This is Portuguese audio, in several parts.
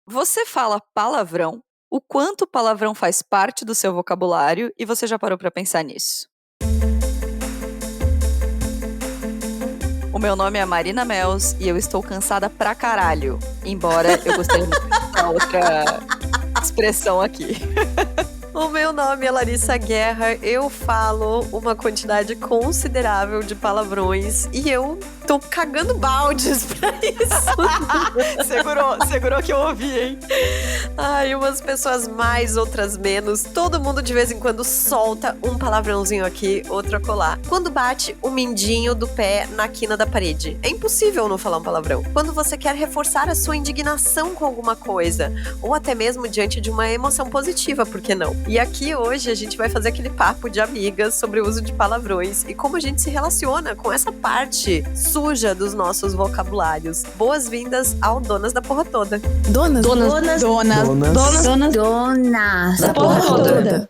Você fala palavrão? O quanto palavrão faz parte do seu vocabulário e você já parou pra pensar nisso? O meu nome é Marina Mels e eu estou cansada pra caralho. Embora eu gostaria de uma outra expressão aqui. O meu nome é Larissa Guerra, eu falo uma quantidade considerável de palavrões e eu tô cagando baldes pra isso. Segurou que eu ouvi, hein? Ai, umas pessoas mais, outras menos. Todo mundo de vez em quando solta um palavrãozinho aqui, outro acolá. Quando bate o mindinho do pé na quina da parede. É impossível não falar um palavrão. Quando você quer reforçar a sua indignação com alguma coisa, ou até mesmo diante de uma emoção positiva, por que não? E aqui hoje a gente vai fazer aquele papo de amigas sobre o uso de palavrões e como a gente se relaciona com essa parte suja dos nossos vocabulários. Boas-vindas ao Donas da Porra Toda. Donas da porra toda.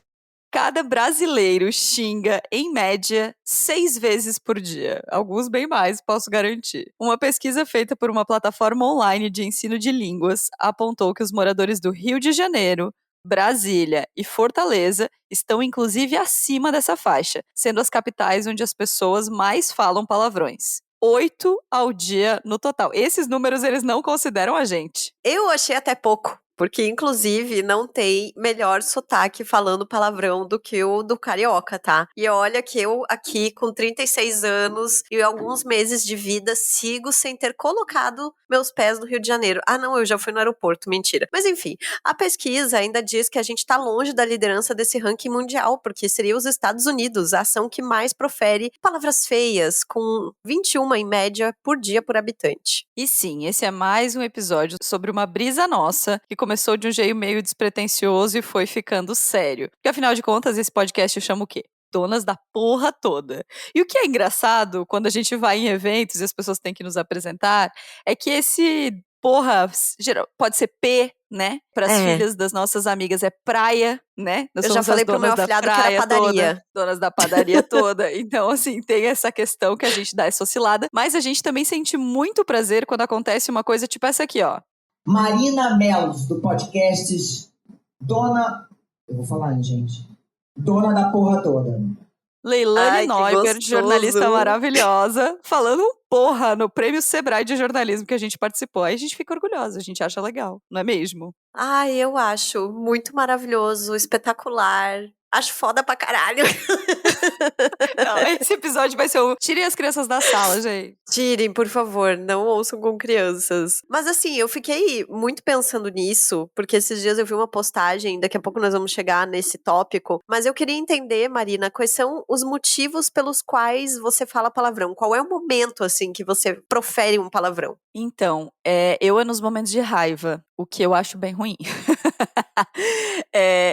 Cada brasileiro xinga, em média, 6 vezes por dia. Alguns bem mais, posso garantir. Uma pesquisa feita por uma plataforma online de ensino de línguas apontou que os moradores do Rio de Janeiro, Brasília e Fortaleza estão inclusive acima dessa faixa, sendo as capitais onde as pessoas mais falam palavrões. 8 ao dia no total. Esses números eles não consideram a gente. Eu achei até pouco. Porque, inclusive, não tem melhor sotaque falando palavrão do que o do carioca, tá? E olha que eu, aqui, com 36 anos e alguns meses de vida, sigo sem ter colocado meus pés no Rio de Janeiro. Ah, não, eu já fui no aeroporto, mentira. Mas, enfim, a pesquisa ainda diz que a gente tá longe da liderança desse ranking mundial, porque seria os Estados Unidos, a ação que mais profere palavras feias, com 21 em média por dia por habitante. E sim, esse é mais um episódio sobre uma brisa nossa, que começou de um jeito meio despretensioso e foi ficando sério. Porque afinal de contas, esse podcast chama o quê? Donas da porra toda. E o que é engraçado, quando a gente vai em eventos e as pessoas têm que nos apresentar, é que esse porra pode ser P, né? Para as filhas das nossas amigas é praia, né? Nós Eu já somos falei as pro meu donas da afilhado que era praia padaria. toda, donas da padaria toda. Então, assim, tem essa questão que a gente dá essa oscilada, mas a gente também sente muito prazer quando acontece uma coisa tipo essa aqui, ó. Marina Mels, do podcast Dona... Eu vou falar, hein, gente? Dona da porra toda. Leilane Ai, que Neuber, gostoso. jornalista maravilhosa, falando um porra no Prêmio Sebrae de Jornalismo que a gente participou. Aí a gente fica orgulhosa, a gente acha legal, não é mesmo? Ai, eu acho muito maravilhoso, espetacular. Acho foda pra caralho. Não, esse episódio vai ser o tirem as crianças da sala, gente. Tirem, por favor, não ouçam com crianças. Mas assim, eu fiquei muito pensando nisso, porque esses dias eu vi uma postagem, daqui a pouco nós vamos chegar nesse tópico, mas eu queria entender, Marina, quais são os motivos pelos quais você fala palavrão? Qual é o momento, assim, que você profere um palavrão? Então, eu é nos momentos de raiva, o que eu acho bem ruim.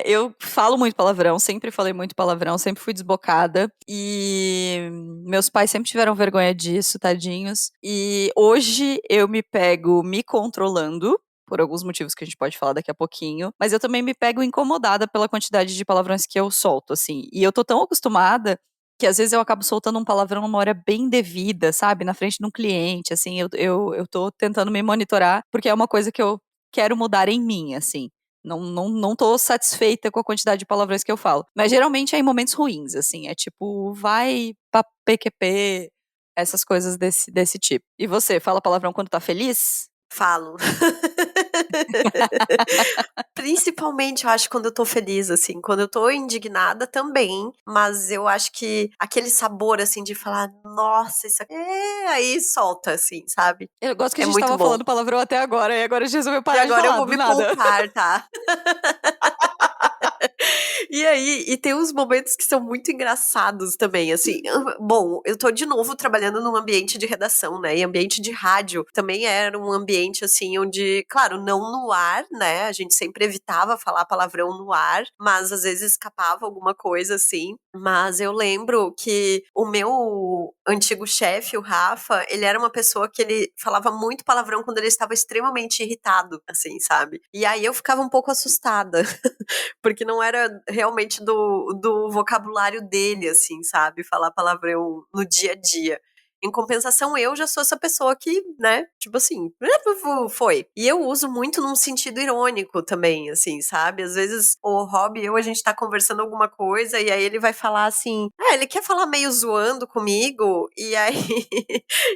Eu falo muito palavrão, sempre falei muito palavrão, sempre fui desbocada. E meus pais sempre tiveram vergonha disso, tadinhos. E hoje eu me pego me controlando, por alguns motivos que a gente pode falar daqui a pouquinho. Mas eu também me pego incomodada pela quantidade de palavrões que eu solto, assim. E eu tô tão acostumada que às vezes eu acabo soltando um palavrão numa hora bem devida, sabe? Na frente de um cliente, assim. Eu tô tentando me monitorar, porque é uma coisa que eu quero mudar em mim, assim. Não tô satisfeita com a quantidade de palavrões que eu falo. Mas geralmente é em momentos ruins, assim. É tipo, vai pra PQP, essas coisas desse tipo. E você, fala palavrão quando tá feliz? Falo. Principalmente, eu acho, quando eu tô feliz, assim. Quando eu tô indignada também. Mas eu acho que aquele sabor, assim, de falar, nossa, isso aqui... aí solta, assim, sabe? Eu gosto que a É gente muito tava bom. falando palavrão até agora, e agora a gente resolveu E parar de agora eu falar, vou do me nada. poupar, tá? E aí, e tem uns momentos que são muito engraçados também, assim. Bom, eu tô de novo trabalhando num ambiente de redação, né? E ambiente de rádio também era um ambiente, assim, onde, claro, não no ar, né? A gente sempre evitava falar palavrão no ar, mas às vezes escapava alguma coisa, assim. Mas eu lembro que o meu antigo chefe, o Rafa, ele era uma pessoa que ele falava muito palavrão quando ele estava extremamente irritado, assim, sabe? E aí eu ficava um pouco assustada. Porque não era realmente do vocabulário dele, assim, sabe? Falar palavrão no dia a dia. Em compensação, eu já sou essa pessoa que, né, tipo assim, foi. E eu uso muito num sentido irônico também, assim, sabe? Às vezes o Rob e eu, a gente tá conversando alguma coisa e aí ele vai falar assim, ele quer falar meio zoando comigo e aí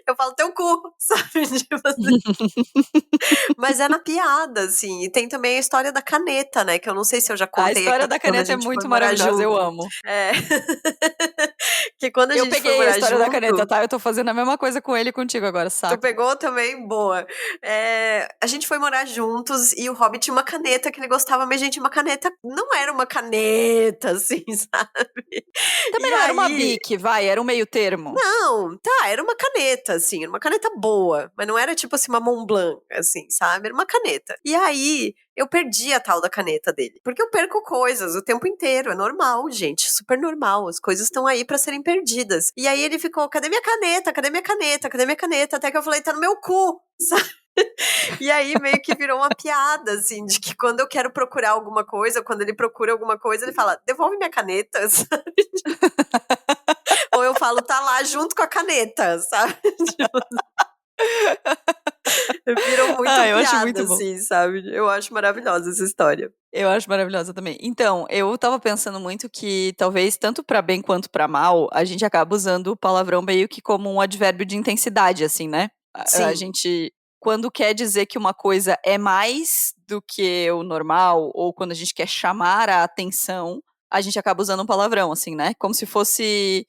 eu falo teu cu, sabe? Tipo assim. Mas é na piada, assim. E tem também a história da caneta, né? Que eu não sei se eu já A contei aqui história da quando a caneta é gente foi muito morar maravilhosa, eu junto. amo. É. Que quando a Eu gente foi peguei a morar história da junto, caneta, tá? Eu tô fazendo a mesma coisa com ele e contigo agora, tu saco. pegou também? Boa. A gente foi morar juntos e o Hobbit tinha uma caneta que ele gostava, mas, gente, uma caneta não era uma caneta, assim, sabe? Também E não era uma aí, Bic, vai, era um meio termo. não, tá, era uma caneta, assim, era uma caneta boa, mas não era tipo assim uma Montblanc, assim, sabe? Era uma caneta. E aí, eu perdi a tal da caneta dele. Porque eu perco coisas o tempo inteiro, é normal, gente, super normal. As coisas estão aí pra serem perdidas. E aí ele ficou, cadê minha caneta? Cadê minha caneta? Cadê minha caneta? Até que eu falei, tá no meu cu, sabe? E aí meio que virou uma piada, assim, de que quando eu quero procurar alguma coisa, quando ele procura alguma coisa, ele fala, devolve minha caneta, sabe? Ou eu falo, tá lá junto com a caneta, sabe? Tipo, virou muito Eu acho piada, muito bom. assim, sabe? Eu acho maravilhosa essa história. Eu acho maravilhosa também. Então, eu tava pensando muito que talvez tanto pra bem quanto pra mal, a gente acaba usando o palavrão meio que como um advérbio de intensidade, assim, né? A Sim. gente, quando quer dizer que uma coisa é mais do que o normal, ou quando a gente quer chamar a atenção, a gente acaba usando um palavrão, assim, né? Como se fosse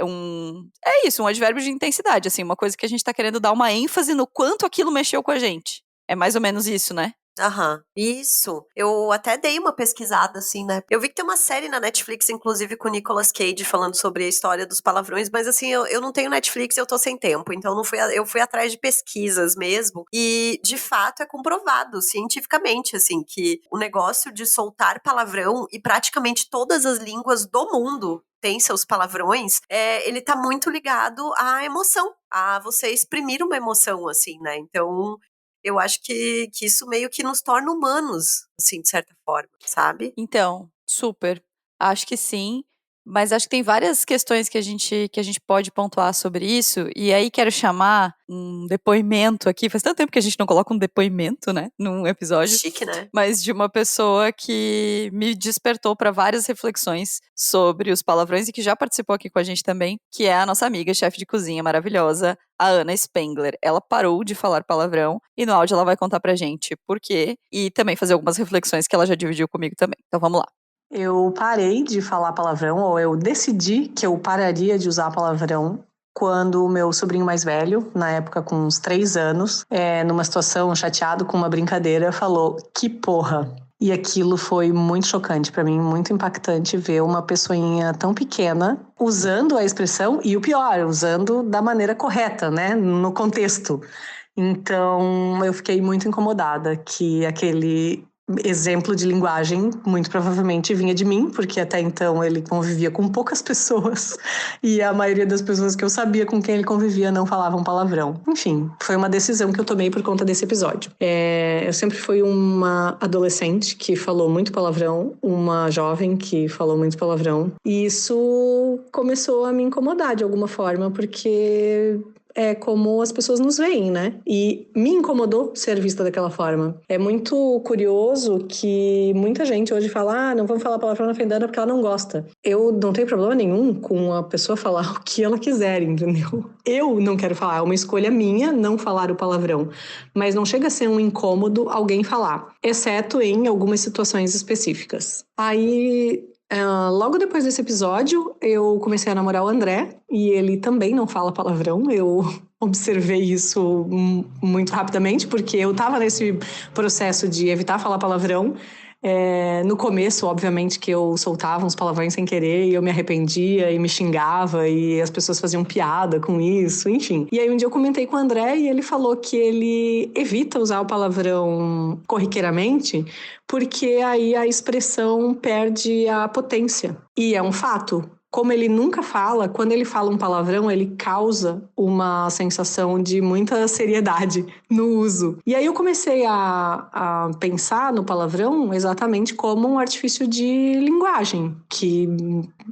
um advérbio de intensidade, assim, uma coisa que a gente tá querendo dar uma ênfase no quanto aquilo mexeu com a gente. É mais ou menos isso, né? Aham, isso. Eu até dei uma pesquisada, assim, né? Eu vi que tem uma série na Netflix, inclusive, com o Nicolas Cage, falando sobre a história dos palavrões, mas assim, eu não tenho Netflix e eu tô sem tempo, então eu fui atrás de pesquisas mesmo, e de fato é comprovado cientificamente, assim, que o negócio de soltar palavrão, e praticamente todas as línguas do mundo tem seus palavrões, ele tá muito ligado à emoção, a você exprimir uma emoção, assim, né? Então, eu acho que isso meio que nos torna humanos, assim, de certa forma, sabe? Então, super. Acho que sim, mas acho que tem várias questões que a gente pode pontuar sobre isso, e aí quero chamar um depoimento aqui. Faz tanto tempo que a gente não coloca um depoimento, né, num episódio, Chique, né? mas de uma pessoa que me despertou para várias reflexões sobre os palavrões e que já participou aqui com a gente também, que é a nossa amiga, chefe de cozinha maravilhosa, a Ana Spengler. Ela parou de falar palavrão e no áudio ela vai contar pra gente por quê e também fazer algumas reflexões que ela já dividiu comigo também. Então vamos lá. Eu parei de falar palavrão, ou eu decidi que eu pararia de usar palavrão quando o meu sobrinho mais velho, na época com uns 3 anos, numa situação chateado com uma brincadeira, falou, que porra! E aquilo foi muito chocante para mim, muito impactante ver uma pessoinha tão pequena usando a expressão, e o pior, usando da maneira correta, né, no contexto. Então, eu fiquei muito incomodada que aquele exemplo de linguagem muito provavelmente vinha de mim, porque até então ele convivia com poucas pessoas e a maioria das pessoas que eu sabia com quem ele convivia não falavam palavrão. Enfim, foi uma decisão que eu tomei por conta desse episódio. Eu sempre fui uma adolescente que falou muito palavrão, uma jovem que falou muito palavrão, e isso começou a me incomodar de alguma forma, porque é como as pessoas nos veem, né? E me incomodou ser vista daquela forma. É muito curioso que muita gente hoje fala, não vamos falar palavrão na frente da Ana porque ela não gosta. Eu não tenho problema nenhum com a pessoa falar o que ela quiser, entendeu? Eu não quero falar, é uma escolha minha não falar o palavrão. Mas não chega a ser um incômodo alguém falar, exceto em algumas situações específicas. Aí, logo depois desse episódio, eu comecei a namorar o André, e ele também não fala palavrão. Eu observei isso muito rapidamente, porque eu estava nesse processo de evitar falar palavrão. No começo, obviamente, que eu soltava uns palavrões sem querer, e eu me arrependia e me xingava, e as pessoas faziam piada com isso, enfim. E aí um dia eu comentei com o André e ele falou que ele evita usar o palavrão corriqueiramente, porque aí a expressão perde a potência. E é um fato. como ele nunca fala, quando ele fala um palavrão, ele causa uma sensação de muita seriedade no uso. E aí eu comecei a pensar no palavrão exatamente como um artifício de linguagem, que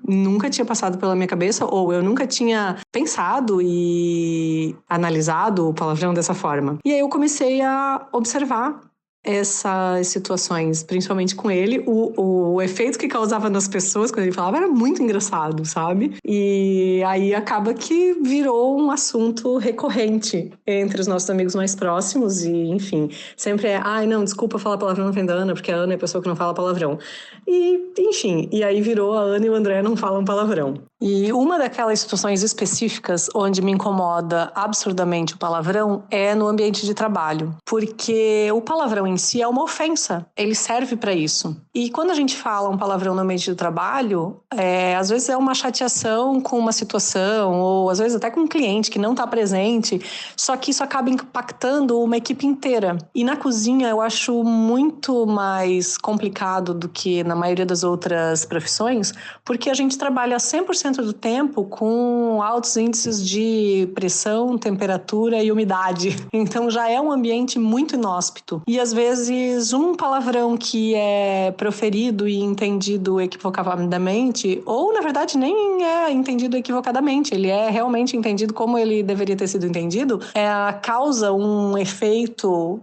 nunca tinha passado pela minha cabeça, ou eu nunca tinha pensado e analisado o palavrão dessa forma. E aí eu comecei a observar essas situações, principalmente com ele, o efeito que causava nas pessoas quando ele falava era muito engraçado, sabe? E aí acaba que virou um assunto recorrente entre os nossos amigos mais próximos e, enfim, sempre ai, não, desculpa falar palavrão na frente da Ana, porque a Ana é a pessoa que não fala palavrão. E, enfim, e aí virou a Ana e o André não falam palavrão. E uma daquelas situações específicas onde me incomoda absurdamente o palavrão é no ambiente de trabalho, porque o palavrão em si é uma ofensa, ele serve para isso. E quando a gente fala um palavrão no ambiente de trabalho, às vezes é uma chateação com uma situação, ou às vezes até com um cliente que não está presente, só que isso acaba impactando uma equipe inteira. E na cozinha eu acho muito mais complicado do que na maioria das outras profissões, porque a gente trabalha 100% do tempo com altos índices de pressão, temperatura e umidade. Então já é um ambiente muito inóspito. E às vezes um palavrão que é proferido e entendido equivocadamente, ou na verdade nem é entendido equivocadamente, ele é realmente entendido como ele deveria ter sido entendido, causa um efeito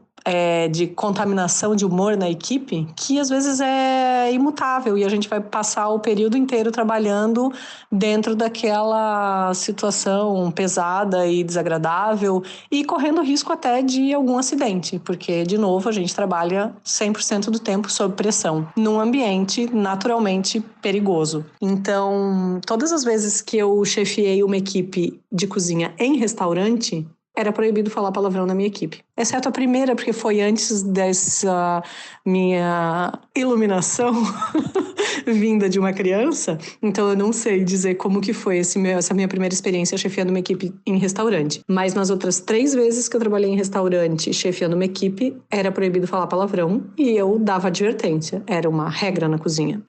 de contaminação de humor na equipe que às vezes é imutável e a gente vai passar o período inteiro trabalhando dentro daquela situação pesada e desagradável e correndo risco até de algum acidente, porque de novo a gente trabalha 100% do tempo sob pressão, num ambiente naturalmente perigoso. Então, todas as vezes que eu chefiei uma equipe de cozinha em restaurante, era proibido falar palavrão na minha equipe. Exceto a primeira, porque foi antes dessa minha iluminação vinda de uma criança. Então eu não sei dizer como que foi essa minha primeira experiência chefiando uma equipe em restaurante. Mas nas outras 3 vezes que eu trabalhei em restaurante chefiando uma equipe, era proibido falar palavrão e eu dava advertência. Era uma regra na cozinha.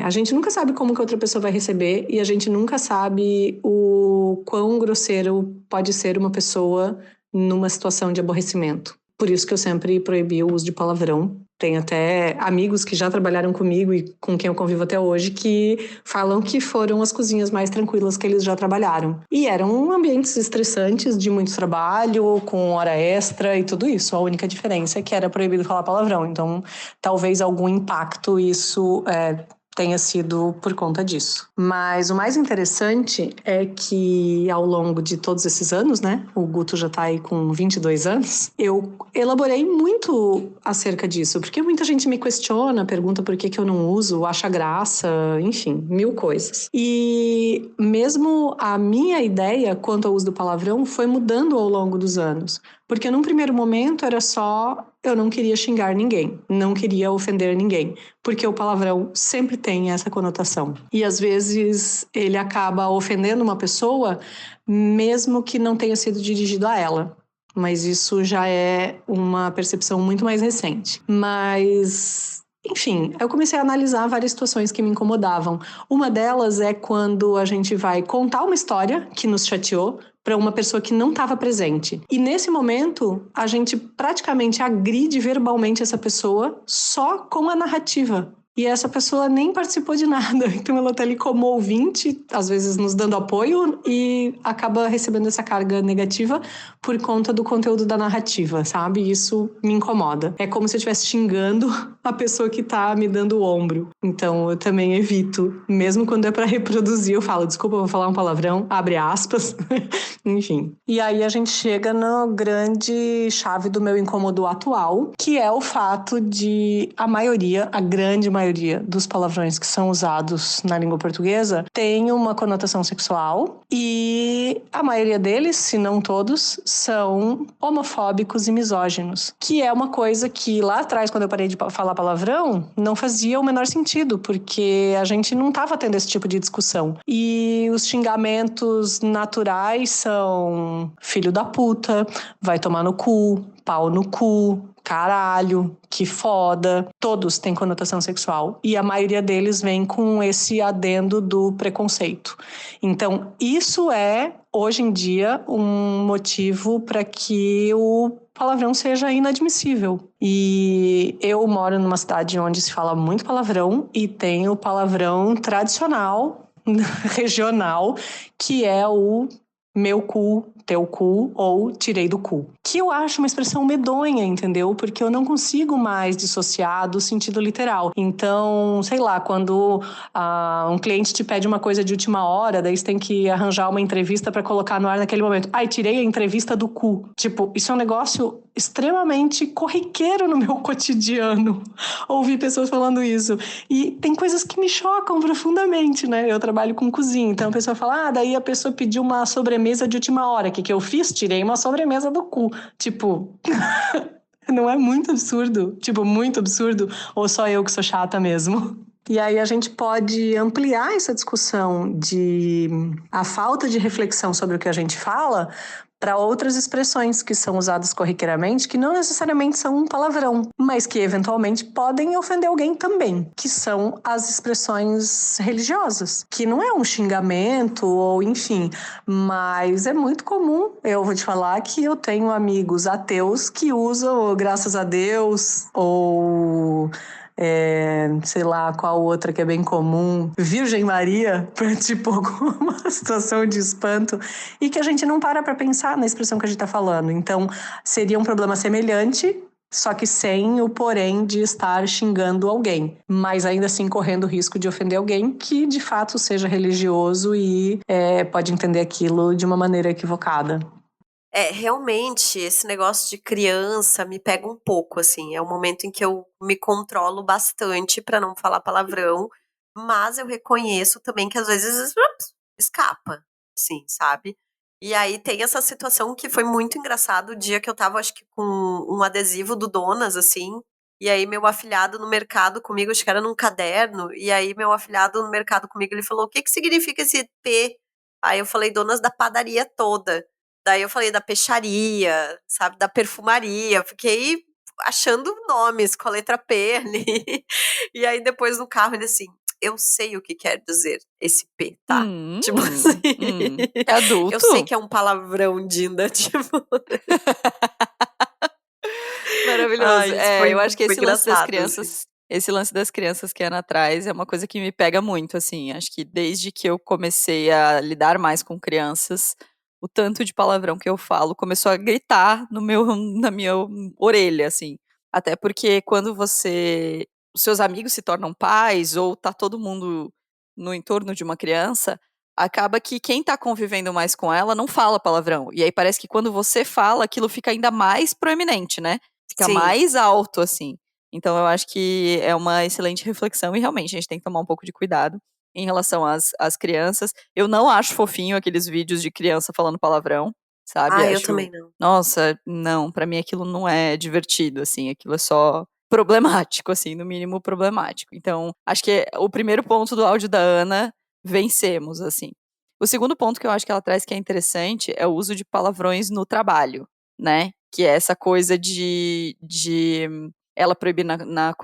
A gente nunca sabe como que outra pessoa vai receber e a gente nunca sabe o quão grosseiro pode ser uma pessoa numa situação de aborrecimento. Por isso que eu sempre proibi o uso de palavrão. Tem até amigos que já trabalharam comigo e com quem eu convivo até hoje que falam que foram as cozinhas mais tranquilas que eles já trabalharam. E eram ambientes estressantes de muito trabalho, com hora extra e tudo isso. A única diferença é que era proibido falar palavrão. Então, talvez algum impacto isso tenha sido por conta disso. Mas o mais interessante é que ao longo de todos esses anos, né, o Guto já tá aí com 22 anos, eu elaborei muito acerca disso, porque muita gente me questiona, pergunta por que eu não uso, acha graça, enfim, 1000 coisas. E mesmo a minha ideia quanto ao uso do palavrão foi mudando ao longo dos anos, porque num primeiro momento era só eu não queria xingar ninguém, não queria ofender ninguém, porque o palavrão sempre tem essa conotação. E às vezes ele acaba ofendendo uma pessoa, mesmo que não tenha sido dirigido a ela. Mas isso já é uma percepção muito mais recente. Mas, enfim, eu comecei a analisar várias situações que me incomodavam. Uma delas é quando a gente vai contar uma história que nos chateou para uma pessoa que não estava presente. E nesse momento, a gente praticamente agride verbalmente essa pessoa só com a narrativa. E essa pessoa nem participou de nada. Então ela tá ali como ouvinte, às vezes nos dando apoio, e acaba recebendo essa carga negativa por conta do conteúdo da narrativa, sabe? Isso me incomoda. É como se eu estivesse xingando a pessoa que tá me dando o ombro. Então eu também evito. Mesmo quando é pra reproduzir, eu falo, desculpa, eu vou falar um palavrão, abre aspas. Enfim. E aí a gente chega na grande chave do meu incômodo atual, que é o fato de a grande maioria dos palavrões que são usados na língua portuguesa tem uma conotação sexual e a maioria deles, se não todos, são homofóbicos e misóginos, que é uma coisa que lá atrás, quando eu parei de falar palavrão, não fazia o menor sentido, porque a gente não estava tendo esse tipo de discussão. E os xingamentos naturais são filho da puta, vai tomar no cu, pau no cu, caralho, que foda, todos têm conotação sexual. E a maioria deles vem com esse adendo do preconceito. Então, isso é, hoje em dia, um motivo para que o palavrão seja inadmissível. E eu moro numa cidade onde se fala muito palavrão e tem o palavrão tradicional, regional, que é o meu cu, teu cu ou tirei do cu. Que eu acho uma expressão medonha, entendeu? Porque eu não consigo mais dissociar do sentido literal. Então, sei lá, quando um cliente te pede uma coisa de última hora, daí você tem que arranjar uma entrevista para colocar no ar naquele momento. Ai, tirei a entrevista do cu. Tipo, isso é um negócio extremamente corriqueiro no meu cotidiano. Ouvir pessoas falando isso. E tem coisas que me chocam profundamente, né? Eu trabalho com cozinha, então a pessoa fala, daí a pessoa pediu uma sobremesa de última hora. O que eu fiz? Tirei uma sobremesa do cu. Tipo, não é muito absurdo? Tipo, muito absurdo? Ou só eu que sou chata mesmo? E aí a gente pode ampliar essa discussão de a falta de reflexão sobre o que a gente fala para outras expressões que são usadas corriqueiramente, que não necessariamente são um palavrão, mas que eventualmente podem ofender alguém também, que são as expressões religiosas, que não é um xingamento ou enfim, mas é muito comum. Eu vou te falar que eu tenho amigos ateus que usam graças a Deus ou sei lá, qual outra que é bem comum, Virgem Maria, para tipo alguma situação de espanto, e que a gente não para pensar na expressão que a gente está falando. Então, seria um problema semelhante, só que sem o porém de estar xingando alguém, mas ainda assim correndo o risco de ofender alguém que de fato seja religioso e pode entender aquilo de uma maneira equivocada. Realmente, esse negócio de criança me pega um pouco, assim. É um momento em que eu me controlo bastante pra não falar palavrão, mas eu reconheço também que às vezes escapa, assim, sabe? E aí tem essa situação que foi muito engraçado o dia que eu tava, acho que com um adesivo do Donas, assim, e aí meu afilhado no mercado comigo, acho que era num caderno, e aí meu afilhado no mercado comigo, ele falou, o que que significa esse P? Aí eu falei, Donas da padaria toda. Daí eu falei da peixaria, sabe, da perfumaria, fiquei achando nomes com a letra P ali. E aí depois no carro ele assim, eu sei o que quer dizer esse P, tá? Tipo assim, É adulto? eu sei que é um palavrão, Dinda, tipo. Maravilhoso. Isso foi, Eu acho que foi esse lance das engraçado, assim. crianças, esse lance das crianças que a Ana traz é uma coisa que me pega muito, assim. Acho que desde que eu comecei a lidar mais com crianças, o tanto de palavrão que eu falo começou a gritar na minha orelha, assim. Até porque quando os seus amigos se tornam pais ou tá todo mundo no entorno de uma criança, acaba que quem tá convivendo mais com ela não fala palavrão. E aí parece que quando você fala, aquilo fica ainda mais proeminente, né? Fica Sim. mais alto, assim. Então eu acho que é uma excelente reflexão e realmente a gente tem que tomar um pouco de cuidado em relação às crianças. Eu não acho fofinho aqueles vídeos de criança falando palavrão, sabe? Eu também não. Nossa, não, pra mim aquilo não é divertido, assim, aquilo é só problemático, assim, no mínimo problemático. Então, acho que o primeiro ponto do áudio da Ana, vencemos, assim. O segundo ponto que eu acho que ela traz que é interessante é o uso de palavrões no trabalho, né? Que é essa coisa de ela proibir nas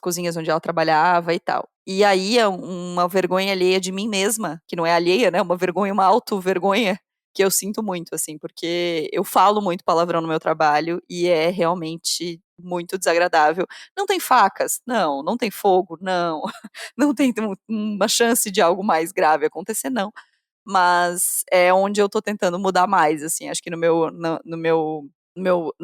cozinhas onde ela trabalhava e tal. E aí é uma vergonha alheia de mim mesma, que não é alheia, né? Uma vergonha, uma auto-vergonha que eu sinto muito, assim, porque eu falo muito palavrão no meu trabalho e é realmente muito desagradável. Não tem facas? Não. Não tem fogo? Não. Não tem uma chance de algo mais grave acontecer? Não. Mas é onde eu tô tentando mudar mais, assim, acho que na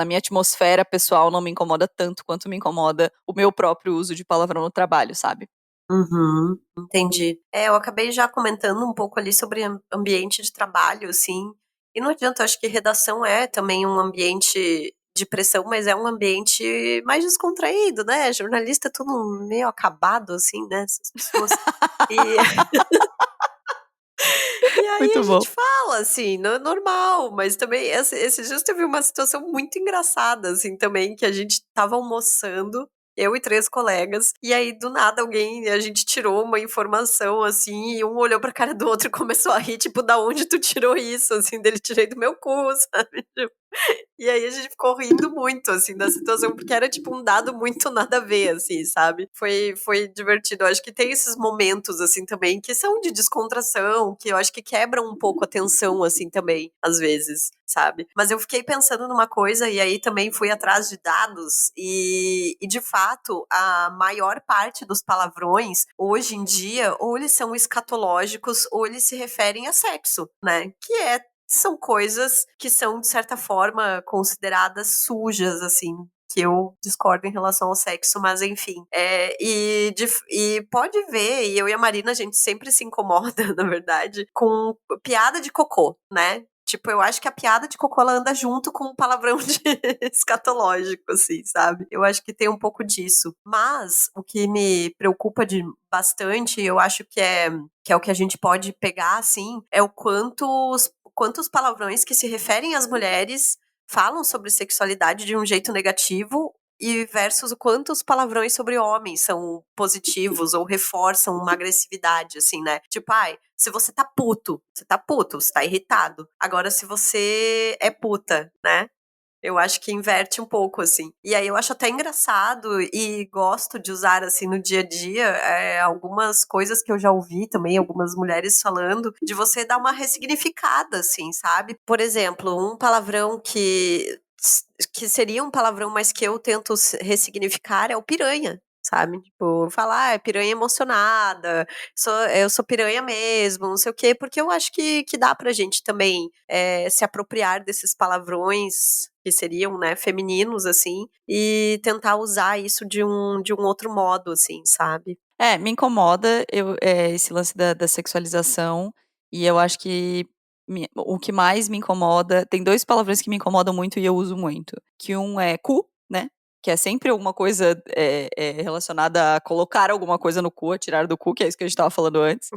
minha atmosfera pessoal não me incomoda tanto quanto me incomoda o meu próprio uso de palavrão no trabalho, sabe? Uhum, entendi. Eu acabei já comentando um pouco ali sobre ambiente de trabalho, assim, e não adianta, eu acho que redação é também um ambiente de pressão, mas é um ambiente mais descontraído, né? Jornalista é tudo meio acabado, assim, né? Essas pessoas. E, e aí a Muito bom. gente fala, assim, não é normal, mas também esses dias teve uma situação muito engraçada, assim, também, que a gente tava almoçando, eu e 3 colegas, e aí do nada a gente tirou uma informação, assim, e um olhou pra cara do outro e começou a rir, tipo, da onde tu tirou isso, assim, dele tirei do meu cu, sabe? E aí a gente ficou rindo muito, assim, da situação, porque era tipo um dado muito nada a ver, assim, sabe? Foi divertido. Eu acho que tem esses momentos, assim, também, que são de descontração, que eu acho que quebram um pouco a tensão, assim, também, às vezes, sabe? Mas eu fiquei pensando numa coisa, e aí também fui atrás de dados, e de fato, a maior parte dos palavrões, hoje em dia, ou eles são escatológicos, ou eles se referem a sexo, né? São coisas que são, de certa forma, consideradas sujas, assim, que eu discordo em relação ao sexo, mas enfim. E pode ver, e eu e a Marina, a gente sempre se incomoda, na verdade, com piada de cocô, né? Tipo, eu acho que a piada de cocô, ela anda junto com o palavrão de escatológico, assim, sabe? Eu acho que tem um pouco disso. Mas, o que me preocupa bastante, eu acho que é o que a gente pode pegar, assim, é o quantos palavrões que se referem às mulheres falam sobre sexualidade de um jeito negativo e versus o quanto os palavrões sobre homens são positivos ou reforçam uma agressividade, assim, né? Tipo, ai, se você tá puto, você tá irritado. Agora, se você é puta, né? Eu acho que inverte um pouco, assim. E aí eu acho até engraçado e gosto de usar, assim, no dia a dia, algumas coisas que eu já ouvi também, algumas mulheres falando, de você dar uma ressignificada, assim, sabe? Por exemplo, um palavrão que seria um palavrão, mas que eu tento ressignificar é o piranha. Sabe? Tipo, falar, piranha emocionada, eu sou piranha mesmo, não sei o quê, porque eu acho que dá pra gente também se apropriar desses palavrões que seriam, né, femininos, assim, e tentar usar isso de um outro modo, assim, sabe? Me incomoda esse lance da sexualização, e eu acho que o que mais me incomoda, tem 2 palavrões que me incomodam muito e eu uso muito, que um é cu, né, que é sempre alguma coisa, relacionada a colocar alguma coisa no cu, a tirar do cu, que é isso que a gente estava falando antes,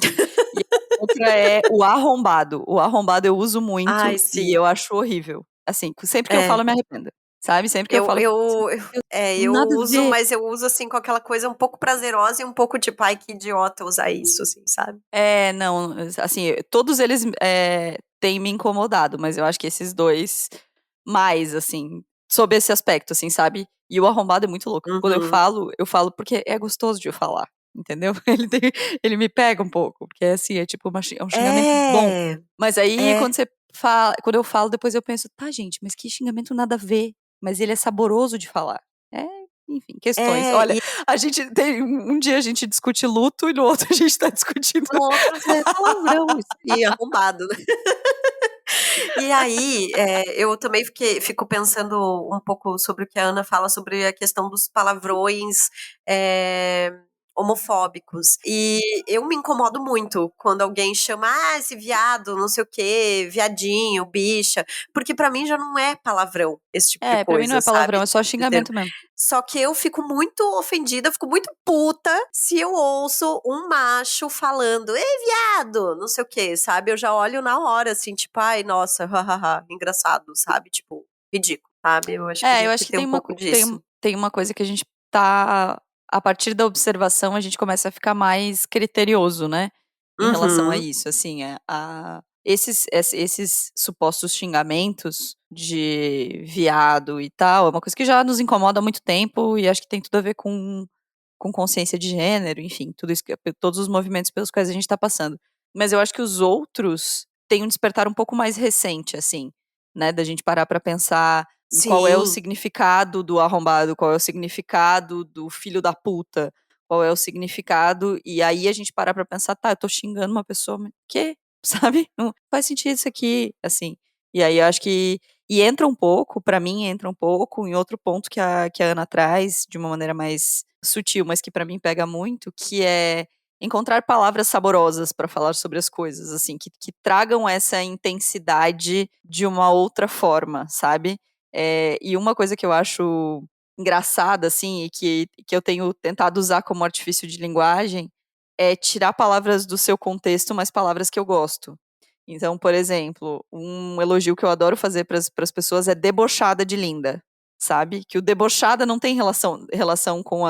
e a outra é o arrombado. O arrombado eu uso muito Ai, e sim. eu acho horrível. Assim, sempre que eu falo É. eu me arrependo, sabe, sempre que eu Eu, falo: eu, eu nada a uso, ver. mas eu uso assim com aquela coisa um pouco prazerosa e um pouco tipo, ai, que idiota usar isso, assim, sabe? Não, assim, todos eles, têm me incomodado, mas eu acho que esses 2 mais, assim, sob esse aspecto, assim, sabe. E o arrombado é muito louco. Quando Uhum. eu falo porque é gostoso de eu falar, entendeu. Ele me pega um pouco, porque, assim, é tipo é um xingamento bom. É, Mas aí é, quando eu falo, depois eu penso: "Tá, gente, mas que xingamento nada a ver", mas ele é saboroso de falar. É, enfim, questões. Olha, e a gente tem um dia a gente discute luto e no outro a gente tá discutindo. no outro é palavrão, isso aí, arrombado, né? E aí, eu também fico pensando um pouco sobre o que a Ana fala sobre a questão dos palavrões, homofóbicos. E eu me incomodo muito quando alguém chama, esse viado, não sei o quê, viadinho, bicha, porque pra mim já não é palavrão esse tipo de Pra mim não coisa, é palavrão, sabe? é só Tipo de termo. xingamento mesmo. Só que eu fico muito ofendida, fico muito puta se eu ouço um macho falando, ei, viado, não sei o que, sabe? Eu já olho na hora, assim, tipo, ai, nossa, hahaha, engraçado, sabe? Tipo, ridículo, sabe? Eu acho Eu que acho que tem um pouco disso. tem uma coisa que a gente tá a partir da observação, a gente começa a ficar mais criterioso, né, em relação a Uhum. isso, assim, esses supostos xingamentos de viado e tal, é uma coisa que já nos incomoda há muito tempo e acho que tem tudo a ver com consciência de gênero, enfim, tudo isso todos os movimentos pelos quais a gente tá passando. Mas eu acho que os outros têm um despertar um pouco mais recente, assim, né, da gente parar pra pensar em qual é o Sim. significado do arrombado, qual é o significado do filho da puta, qual é o significado, e aí a gente parar pra pensar: "Tá, eu tô xingando uma pessoa, mas quê?", sabe, não faz sentido isso aqui, assim. E aí eu acho que entra um pouco, pra mim entra um pouco em outro ponto que a Ana traz, de uma maneira mais sutil, mas que pra mim pega muito, que é encontrar palavras saborosas pra falar sobre as coisas, assim, que tragam essa intensidade de uma outra forma, sabe. E uma coisa que eu acho engraçada, assim, e que eu tenho tentado usar como artifício de linguagem, é tirar palavras do seu contexto, mas palavras que eu gosto. Então, por exemplo, um elogio que eu adoro fazer para as pessoas é "debochada de linda", sabe. Que o debochada não tem relação com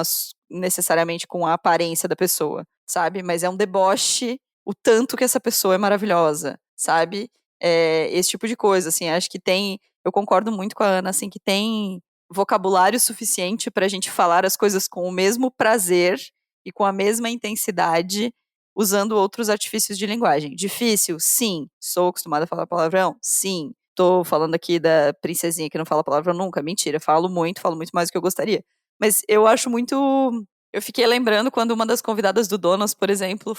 necessariamente com a aparência da pessoa, sabe, mas é um deboche o tanto que essa pessoa é maravilhosa, sabe. esse tipo de coisa, assim, acho que eu concordo muito com a Ana, assim, que tem vocabulário suficiente pra gente falar as coisas com o mesmo prazer e com a mesma intensidade, usando outros artifícios de linguagem. Difícil? Sim. Sou acostumada a falar palavrão? Sim. Tô falando aqui da princesinha que não fala palavrão nunca? Mentira, falo muito mais do que eu gostaria. Mas eu acho muito... Eu fiquei lembrando quando uma das convidadas do Donas, por exemplo,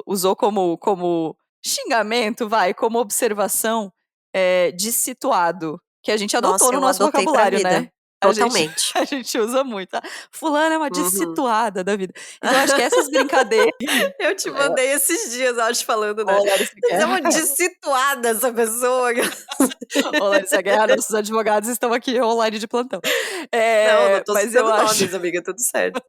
usou como xingamento, como observação, dissituado, que a gente Nossa, adotou no eu nosso adotei pra vocabulário, vida. né? Totalmente. A gente usa muito, tá? Fulana é uma Uhum. dissituada da vida. Então, acho que essas brincadeiras... Eu te mandei esses dias, acho, falando, né? Ô, Larissa Mas é uma Guerra. dissituada essa pessoa. Ô, Larissa Guerra, nossos advogados estão aqui online de plantão. Não tô Mas eu citando acho... nomes, amiga, tudo certo.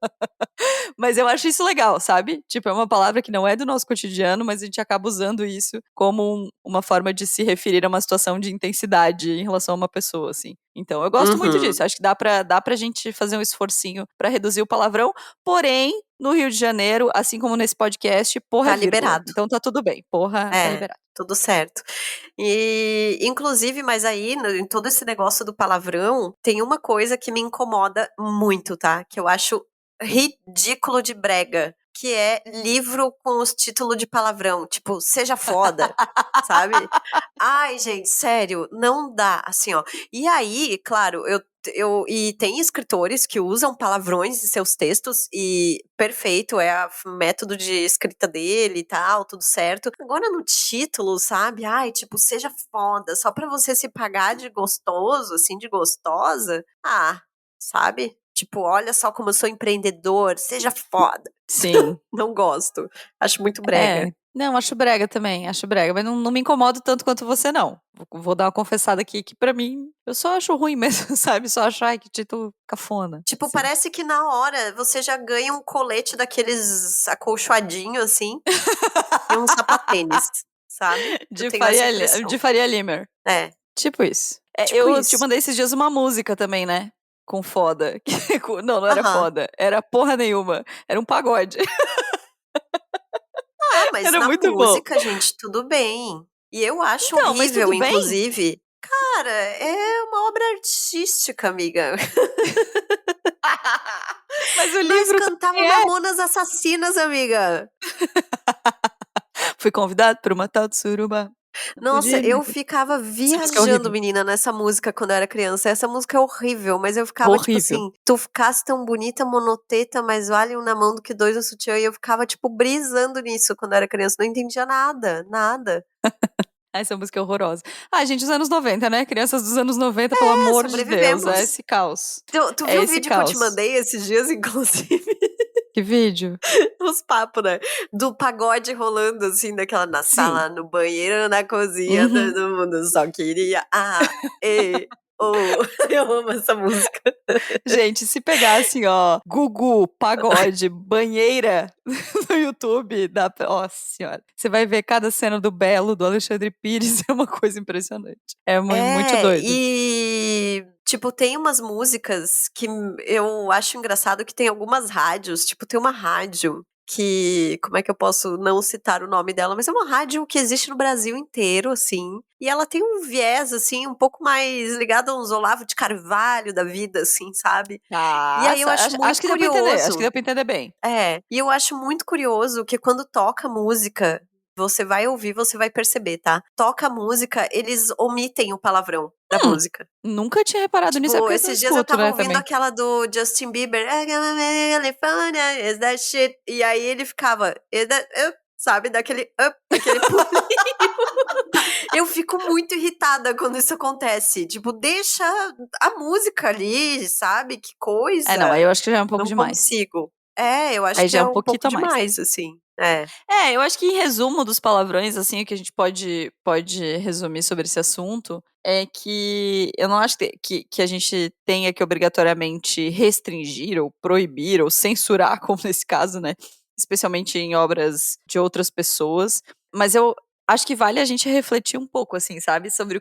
Mas eu acho isso legal, sabe? Tipo, é uma palavra que não é do nosso cotidiano, mas a gente acaba usando isso como uma forma de se referir a uma situação de intensidade em relação a uma pessoa, assim. Então, eu gosto muito disso. Acho que dá pra gente fazer um esforcinho pra reduzir o palavrão. Porém, no Rio de Janeiro, assim como nesse podcast, porra Tá é vírgula. liberado. Então tá tudo bem. Porra tá liberado. Tudo certo. E, inclusive, mas aí, em todo esse negócio do palavrão, tem uma coisa que me incomoda muito, tá? Que eu acho ridículo de brega. Que é livro com os títulos de palavrão. Tipo, seja foda, sabe? Ai, gente, sério, não dá, assim, ó. E aí, claro, e tem escritores que usam palavrões em seus textos e perfeito, é o método de escrita dele e tal, tudo certo. Agora no título, sabe? Ai, tipo, seja foda, só pra você se pagar de gostoso, assim, de gostosa. Ah, sabe? Tipo, olha só como eu sou empreendedor, seja foda. Sim. Não gosto. Acho muito brega. Não, acho brega também, acho brega, mas não me incomodo tanto quanto você, não. Vou dar uma confessada aqui que pra mim, eu só acho ruim mesmo, sabe? Só acho, ai, que título cafona. Tipo, assim. parece que na hora você já ganha um colete daqueles acolchoadinho assim e um sapatênis, sabe? Eu tenho essa impressão. De Faria Limer. É. Tipo isso. Tipo eu isso. te mandei esses dias uma música também, né? Com foda. Não era Aham. foda. Era porra nenhuma. Era um pagode. Ah, mas Era na muito música, gente, tudo bem. E eu acho Então, mas horrível, tudo bem. inclusive. Cara, é uma obra artística, amiga. Mas o Nós livro cantava também é. Mamonas Assassinas, amiga. Fui convidado por uma tal de suruba. Não Nossa, podia, eu ficava Essa música é viajando, horrível. menina, nessa música quando eu era criança. Essa música é horrível, mas eu ficava tipo Horrível. assim, tu ficasse tão bonita, monoteta, mas vale um na mão do que dois no sutiã. E eu ficava tipo brisando nisso quando eu era criança. Não entendia nada, nada. Essa música é horrorosa. Ah, gente, os anos 90, né? Crianças dos anos 90, pelo amor de Deus. sobrevivemos. É esse caos. Tu É viu o esse vídeo que eu te caos. mandei esses dias, inclusive? Que vídeo? Os papos, né? Do pagode rolando, assim, daquela na Sim. sala, no banheiro, na cozinha, Uhum. todo mundo só queria Eu amo essa música. Gente, se pegar assim, ó, Gugu, pagode, banheira no YouTube, nossa senhora. Você vai ver cada cena do Belo, do Alexandre Pires, é uma coisa impressionante. É muito doido. E, tipo, tem umas músicas que eu acho engraçado que tem algumas rádios, tipo, tem uma rádio que, como é que eu posso não citar o nome dela, mas é uma rádio que existe no Brasil inteiro, assim, e ela tem um viés, assim, um pouco mais ligado a uns Olavo de Carvalho da vida, assim, sabe? E aí eu acho muito que deu pra entender, acho curioso. que deu pra entender bem. E eu acho muito curioso que quando toca música, você vai ouvir, você vai perceber, tá? Toca música, eles omitem o palavrão da música. Nunca tinha reparado nisso, é Tipo, porque eu esses não dias eu escuto, tava né, ouvindo também. aquela do Justin Bieber, I got my California, is that shit? E aí ele ficava, is that up? Sabe, daquele pulinho. Eu fico muito irritada quando isso acontece. Tipo, deixa a música ali, sabe? Que coisa. Não, aí eu acho que já é um pouco Não demais. consigo. Eu acho Aí que já é é um um pouquinho pouco a mais. demais, assim. Eu acho que em resumo dos palavrões, assim, o que a gente pode resumir sobre esse assunto é que eu não acho que a gente tenha que obrigatoriamente restringir ou proibir ou censurar, como nesse caso, né? Especialmente em obras de outras pessoas. Mas eu acho que vale a gente refletir um pouco, assim, sabe? Sobre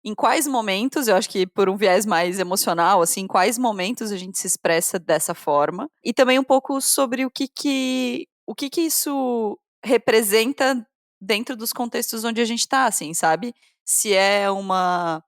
em quais momentos, eu acho que por um viés mais emocional, assim, em quais momentos a gente se expressa dessa forma. E também um pouco sobre o que isso representa dentro dos contextos onde a gente tá, assim, sabe? Se é uma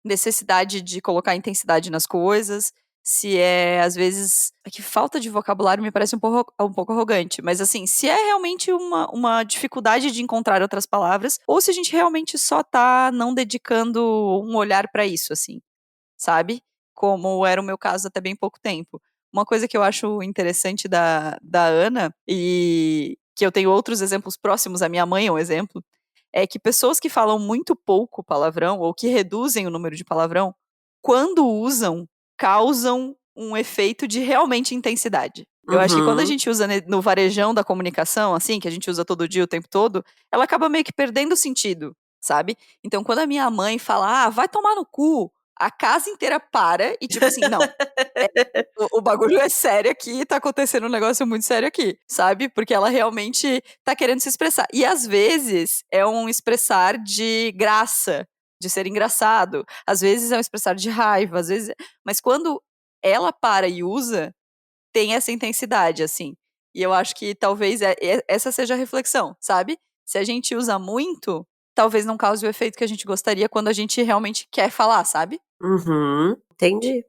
necessidade de colocar intensidade nas coisas, se é, às vezes, é que falta de vocabulário me parece um pouco arrogante, mas assim, se é realmente uma dificuldade de encontrar outras palavras, ou se a gente realmente só tá não dedicando um olhar pra isso, assim, sabe? Como era o meu caso até bem pouco tempo. Uma coisa que eu acho interessante da Ana, e que eu tenho outros exemplos próximos, a minha mãe é um exemplo, é que pessoas que falam muito pouco palavrão, ou que reduzem o número de palavrão, quando usam, causam um efeito de realmente intensidade. Eu acho que quando a gente usa no varejão da comunicação, assim, que a gente usa todo dia, o tempo todo, ela acaba meio que perdendo o sentido, sabe? Então, quando a minha mãe fala, vai tomar no cu, a casa inteira para e tipo assim, não, o bagulho é sério aqui, tá acontecendo um negócio muito sério aqui, sabe? Porque ela realmente tá querendo se expressar. E às vezes é um expressar de graça, de ser engraçado. Às vezes é um expressar de raiva, às vezes... Mas quando ela para e usa, tem essa intensidade, assim. E eu acho que talvez essa seja a reflexão, sabe? Se a gente usa muito, talvez não cause o efeito que a gente gostaria quando a gente realmente quer falar, sabe? Entendi.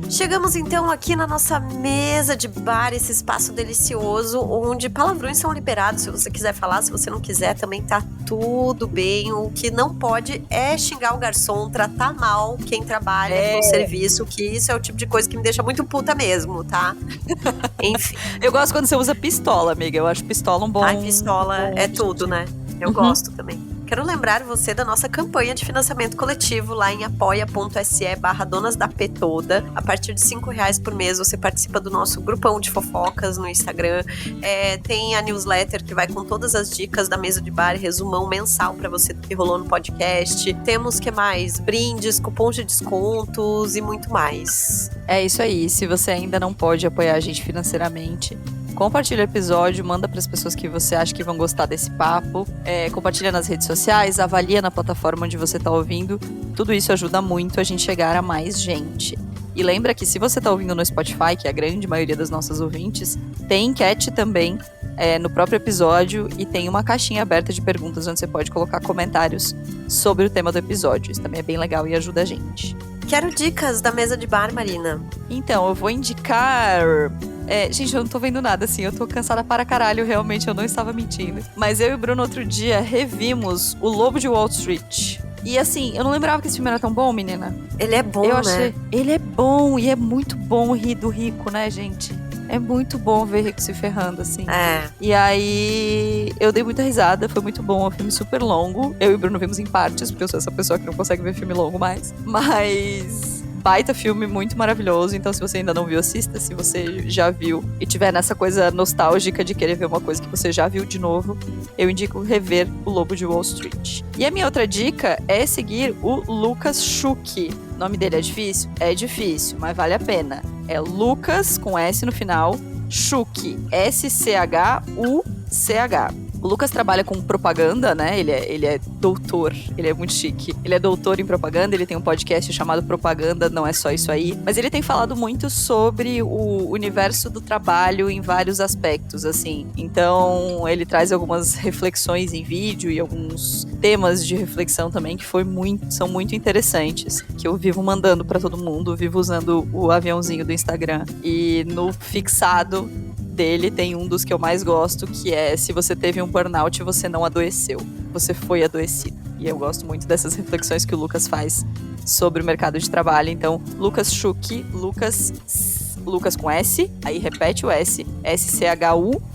Chegamos então aqui na nossa mesa de bar, esse espaço delicioso onde palavrões são liberados. Se você quiser falar, se você não quiser, também tá tudo bem. O que não pode é xingar o garçom, tratar mal quem trabalha no serviço, que isso é o tipo de coisa que me deixa muito puta mesmo, tá? Enfim. Eu gosto quando você usa pistola, amiga. Eu acho pistola um bom... Ai, pistola é tudo, né? Eu gosto também. Quero lembrar você da nossa campanha de financiamento coletivo lá em apoia.se/Donas da P Toda. A partir de R$5 por mês você participa do nosso grupão de fofocas no Instagram. Tem a newsletter que vai com todas as dicas da mesa de bar, resumão mensal pra você do que rolou no podcast. Temos, que mais? Brindes, cupons de descontos e muito mais. É isso aí. Se você ainda não pode apoiar a gente financeiramente, compartilha o episódio, manda para as pessoas que você acha que vão gostar desse papo. Compartilha nas redes sociais, avalia na plataforma onde você está ouvindo. Tudo isso ajuda muito a gente chegar a mais gente. E lembra que se você está ouvindo no Spotify, que é a grande maioria das nossas ouvintes, tem enquete também no próprio episódio e tem uma caixinha aberta de perguntas onde você pode colocar comentários sobre o tema do episódio. Isso também é bem legal e ajuda a gente. Quero dicas da mesa de bar, Marina. Então, eu vou indicar... gente, eu não tô vendo nada, assim, eu tô cansada para caralho, realmente, eu não estava mentindo. Mas eu e o Bruno, outro dia, revimos O Lobo de Wall Street. E assim, eu não lembrava que esse filme era tão bom, menina. Ele é bom, eu achei, né? Ele é bom, e é muito bom rir do rico, né, gente? É muito bom ver rico se ferrando, assim. E aí, eu dei muita risada, foi muito bom, é um filme super longo. Eu e o Bruno vimos em partes, porque eu sou essa pessoa que não consegue ver filme longo mais. Mas... baita filme, muito maravilhoso. Então, se você ainda não viu, assista. Se você já viu e tiver nessa coisa nostálgica de querer ver uma coisa que você já viu de novo, eu indico rever O Lobo de Wall Street. E a minha outra dica é seguir o Lucas Schuch. O nome dele é difícil? É difícil, mas vale a pena. É Lucas, com S no final, Schuch. S-C-H-U-C-H. O Lucas trabalha com propaganda, né? Ele é doutor, ele é muito chique. Ele é doutor em propaganda, ele tem um podcast chamado Propaganda, Não É Só Isso Aí. Mas ele tem falado muito sobre o universo do trabalho em vários aspectos, assim. Então, ele traz algumas reflexões em vídeo e alguns temas de reflexão também que são muito interessantes. Que eu vivo mandando pra todo mundo, vivo usando o aviãozinho do Instagram. E no fixado dele tem um dos que eu mais gosto, que é: se você teve um burnout, você não adoeceu, você foi adoecido. E eu gosto muito dessas reflexões que o Lucas faz sobre o mercado de trabalho. Então, Lucas Schuch, Lucas com S, aí repete o S, S-C-H-U-C-H.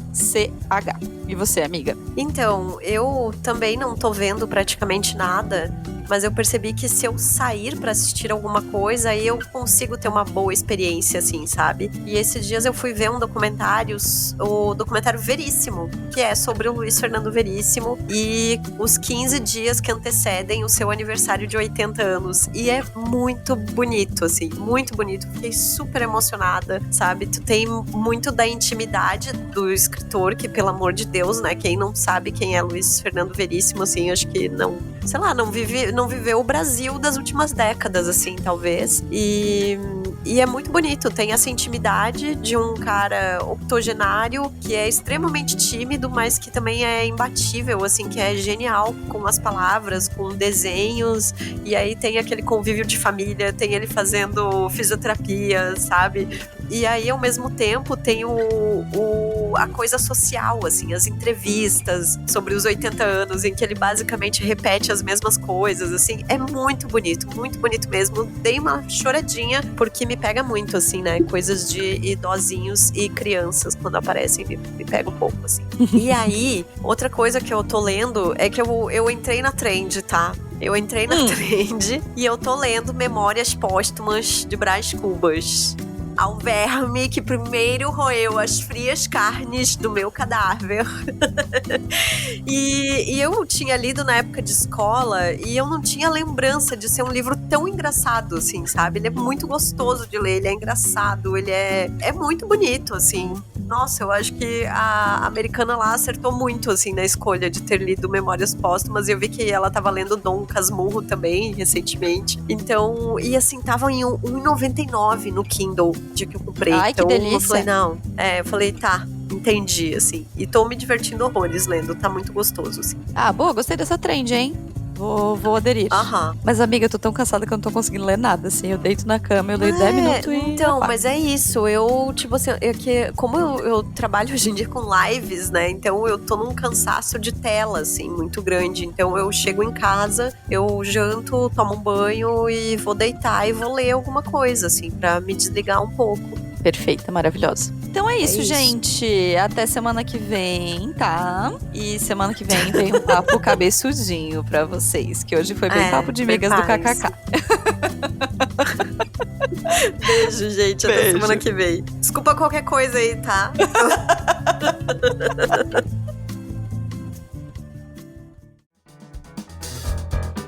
E você, amiga? Então, eu também não tô vendo praticamente nada, mas eu percebi que se eu sair pra assistir alguma coisa, aí eu consigo ter uma boa experiência, assim, sabe? E esses dias eu fui ver o documentário Veríssimo, que é sobre o Luiz Fernando Veríssimo e os 15 dias que antecedem o seu aniversário de 80 anos. E é muito bonito, assim, muito bonito. Fiquei super emocionada, sabe? Tu tem muito da intimidade do escritor, que, pelo amor de Deus, né? Quem não sabe quem é Luiz Fernando Veríssimo, assim, acho que não viveu o Brasil das últimas décadas, assim, talvez. E é muito bonito, tem essa intimidade de um cara octogenário que é extremamente tímido, mas que também é imbatível, assim, que é genial com as palavras, com desenhos, e aí tem aquele convívio de família, tem ele fazendo fisioterapia, sabe? E aí, ao mesmo tempo, tem a coisa social, assim, as entrevistas sobre os 80 anos, em que ele basicamente repete as mesmas coisas, assim, é muito bonito mesmo. Dei uma choradinha, porque me pega muito, assim, né, coisas de idosinhos e crianças, quando aparecem, me pega um pouco, assim. E aí, outra coisa que eu tô lendo é que eu entrei na trend, tá? Eu entrei na trend e eu tô lendo Memórias Póstumas de Brás Cubas. Ao verme que primeiro roeu as frias carnes do meu cadáver. E eu tinha lido na época de escola e eu não tinha lembrança de ser um livro tão engraçado, assim, sabe? Ele é muito gostoso de ler, ele é engraçado, ele é muito bonito, assim. Nossa, eu acho que a americana lá acertou muito, assim, na escolha de ter lido Memórias Póstumas. E eu vi que ela tava lendo Dom Casmurro também, recentemente. Então, e assim, tava em R$1,99 no Kindle, dia que eu comprei. Ai, então, que delícia. eu falei, eu falei, tá, entendi, assim. E tô me divertindo horrores lendo, tá muito gostoso, assim. Ah, boa, gostei dessa trend, hein? Vou aderir. Aham. Mas, amiga, eu tô tão cansada que eu não tô conseguindo ler nada, assim. Eu deito na cama, eu leio 10 minutos e... Então, apago. mas é isso. Eu, tipo assim, como eu trabalho hoje em dia com lives, né? Então eu tô num cansaço de tela, assim, muito grande. Então eu chego em casa, eu janto, tomo um banho e vou deitar e vou ler alguma coisa, assim, pra me desligar um pouco. Perfeita, maravilhosa. Então é isso, isso. gente. Até semana que vem, tá? E semana que vem um papo cabeçudinho pra vocês. Que hoje foi bem papo de migas do preparem-se. KKK. Beijo, gente. Até Beijo. semana que vem. Desculpa qualquer coisa aí, tá?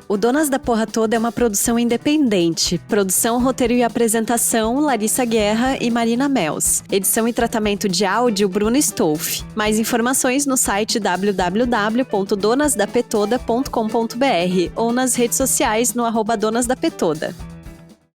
O Donas da Porra Toda é uma produção independente. Produção, roteiro e apresentação, Larissa Guerra e Marina Mels. Edição e tratamento de áudio, Bruno Stolf. Mais informações no site www.donasdapetoda.com.br ou nas redes sociais no @donasdapetoda.